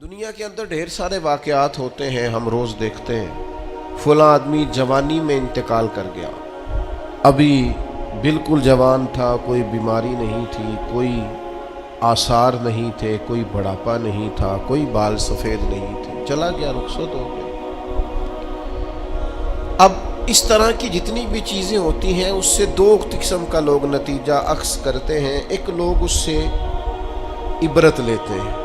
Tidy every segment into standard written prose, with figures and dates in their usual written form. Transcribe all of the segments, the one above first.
دنیا کے اندر ڈھیر سارے واقعات ہوتے ہیں، ہم روز دیکھتے ہیں فلاں آدمی جوانی میں انتقال کر گیا، ابھی بالکل جوان تھا، کوئی بیماری نہیں تھی، کوئی آثار نہیں تھے، کوئی بڑھاپا نہیں تھا، کوئی بال سفید نہیں تھے، چلا گیا، رخصت ہو گیا۔ اب اس طرح کی جتنی بھی چیزیں ہوتی ہیں اس سے دو قسم کا لوگ نتیجہ اخذ کرتے ہیں۔ ایک لوگ اس سے عبرت لیتے ہیں۔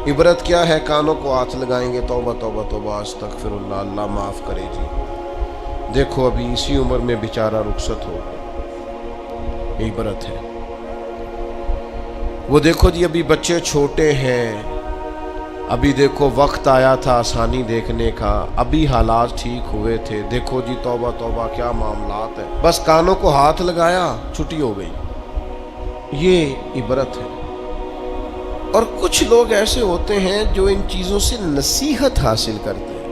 عبرت کیا ہے؟ کانوں کو ہاتھ لگائیں گے، توبہ توبہ توبہ استغفر اللہ، اللہ معاف کرے جی، دیکھو ابھی اسی عمر میں بیچارہ رخصت ہو گیا، یہ عبرت ہے۔ وہ دیکھو جی ابھی بچے چھوٹے ہیں، ابھی دیکھو وقت آیا تھا آسانی دیکھنے کا، ابھی حالات ٹھیک ہوئے تھے، دیکھو جی توبہ توبہ کیا معاملات ہیں، بس کانوں کو ہاتھ لگایا، چھٹی ہو گئی، یہ عبرت ہے۔ اور کچھ لوگ ایسے ہوتے ہیں جو ان چیزوں سے نصیحت حاصل کرتے ہیں۔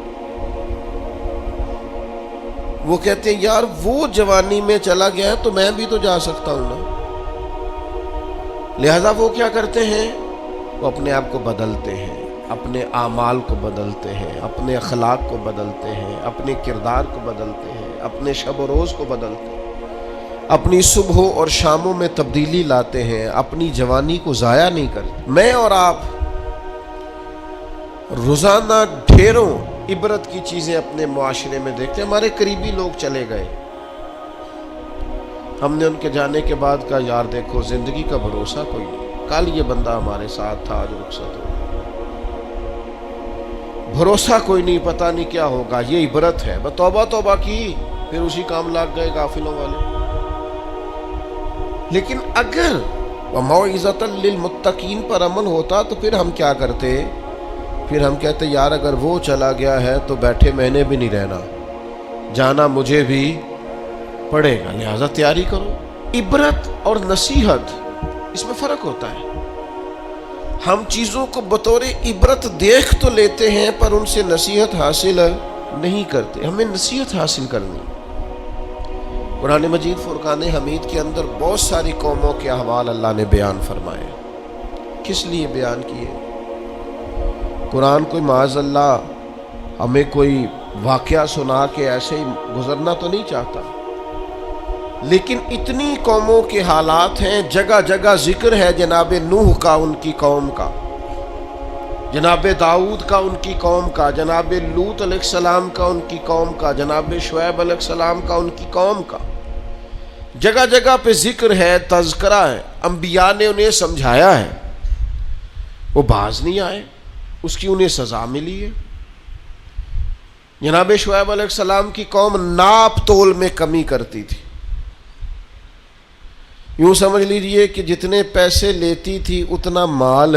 وہ کہتے ہیں یار وہ جوانی میں چلا گیا تو میں بھی تو جا سکتا ہوں نا، لہذا وہ کیا کرتے ہیں؟ وہ اپنے آپ کو بدلتے ہیں، اپنے اعمال کو بدلتے ہیں، اپنے اخلاق کو بدلتے ہیں، اپنے کردار کو بدلتے ہیں، اپنے شب و روز کو بدلتے ہیں، اپنی صبح اور شاموں میں تبدیلی لاتے ہیں، اپنی جوانی کو ضائع نہیں کرتے۔ میں اور آپ روزانہ ڈھیروں عبرت کی چیزیں اپنے معاشرے میں دیکھتے ہیں۔ ہمارے قریبی لوگ چلے گئے، ہم نے ان کے جانے کے بعد کہا یار دیکھو زندگی کا بھروسہ کوئی نہیں، کل یہ بندہ ہمارے ساتھ تھا، آج رخصت ہو گیا، بھروسہ کوئی نہیں، پتہ نہیں کیا ہوگا۔ یہ عبرت ہے۔ بس توبہ توبہ کی، پھر اسی کام لگ گئے غافلوں والے۔ لیکن اگر وَمَوْعِظَةً لِّلْمُتَّقِينَ پر عمل ہوتا تو پھر ہم کیا کرتے؟ پھر ہم کہتے یار اگر وہ چلا گیا ہے تو بیٹھے میں نے بھی نہیں رہنا، جانا مجھے بھی پڑے گا، لہذا تیاری کرو۔ عبرت اور نصیحت اس میں فرق ہوتا ہے۔ ہم چیزوں کو بطور عبرت دیکھ تو لیتے ہیں پر ان سے نصیحت حاصل نہیں کرتے۔ ہمیں نصیحت حاصل کرنی۔ قرآن مجید فرقان حمید کے اندر بہت ساری قوموں کے احوال اللہ نے بیان فرمائے۔ کس لیے بیان کیے؟ قرآن کوئی معاذ اللہ ہمیں کوئی واقعہ سنا کے ایسے ہی گزرنا تو نہیں چاہتا، لیکن اتنی قوموں کے حالات ہیں، جگہ جگہ ذکر ہے جناب نوح کا ان کی قوم کا، جناب داؤد کا ان کی قوم کا، جناب لوط علیہ السلام کا ان کی قوم کا، جناب شعیب علیہ السلام کا ان کی قوم کا، جگہ جگہ پہ ذکر ہے، تذکرہ ہے، انبیاء نے انہیں سمجھایا ہے، وہ باز نہیں آئے، اس کی انہیں سزا ملی ہے۔ جناب شعیب علیہ السلام کی قوم ناپ تول میں کمی کرتی تھی، یوں سمجھ لیجئے کہ جتنے پیسے لیتی تھی اتنا مال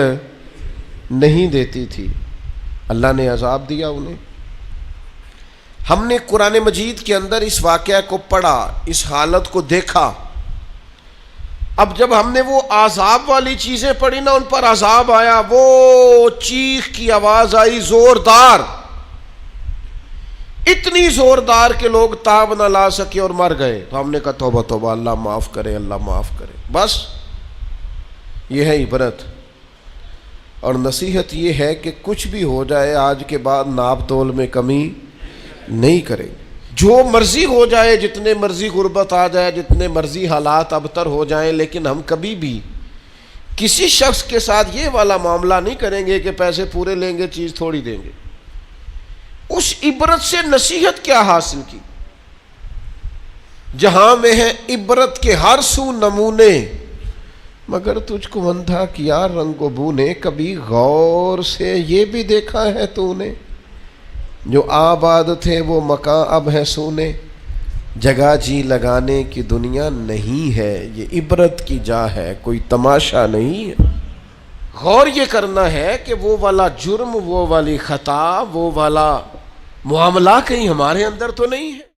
نہیں دیتی تھی، اللہ نے عذاب دیا انہیں۔ ہم نے قرآن مجید کے اندر اس واقعہ کو پڑھا، اس حالت کو دیکھا۔ اب جب ہم نے وہ عذاب والی چیزیں پڑھی نا، ان پر عذاب آیا، وہ چیخ کی آواز آئی زوردار، اتنی زوردار کہ لوگ تاب نہ لا سکے اور مر گئے۔ تو ہم نے کہا توبہ توبہ، اللہ معاف کرے، اللہ معاف کرے۔ بس یہ ہے عبرت اور نصیحت، یہ ہے کہ کچھ بھی ہو جائے آج کے بعد ناپ تول میں کمی نہیں کریں، جو مرضی ہو جائے، جتنے مرضی غربت آ جائے، جتنے مرضی حالات ابتر ہو جائیں، لیکن ہم کبھی بھی کسی شخص کے ساتھ یہ والا معاملہ نہیں کریں گے کہ پیسے پورے لیں گے چیز تھوڑی دیں گے۔ اس عبرت سے نصیحت کیا حاصل کی؟ جہاں میں ہے عبرت کے ہر سو نمونے، مگر تجھ کو اندھا کیا رنگ و بو نے، کبھی غور سے یہ بھی دیکھا ہے تو نے، جو آباد تھے وہ مکان اب ہے سونے، جگہ جی لگانے کی دنیا نہیں ہے، یہ عبرت کی جا ہے، کوئی تماشا نہیں ہے۔ غور یہ کرنا ہے کہ وہ والا جرم، وہ والی خطا، وہ والا معاملہ کہیں ہمارے اندر تو نہیں ہے۔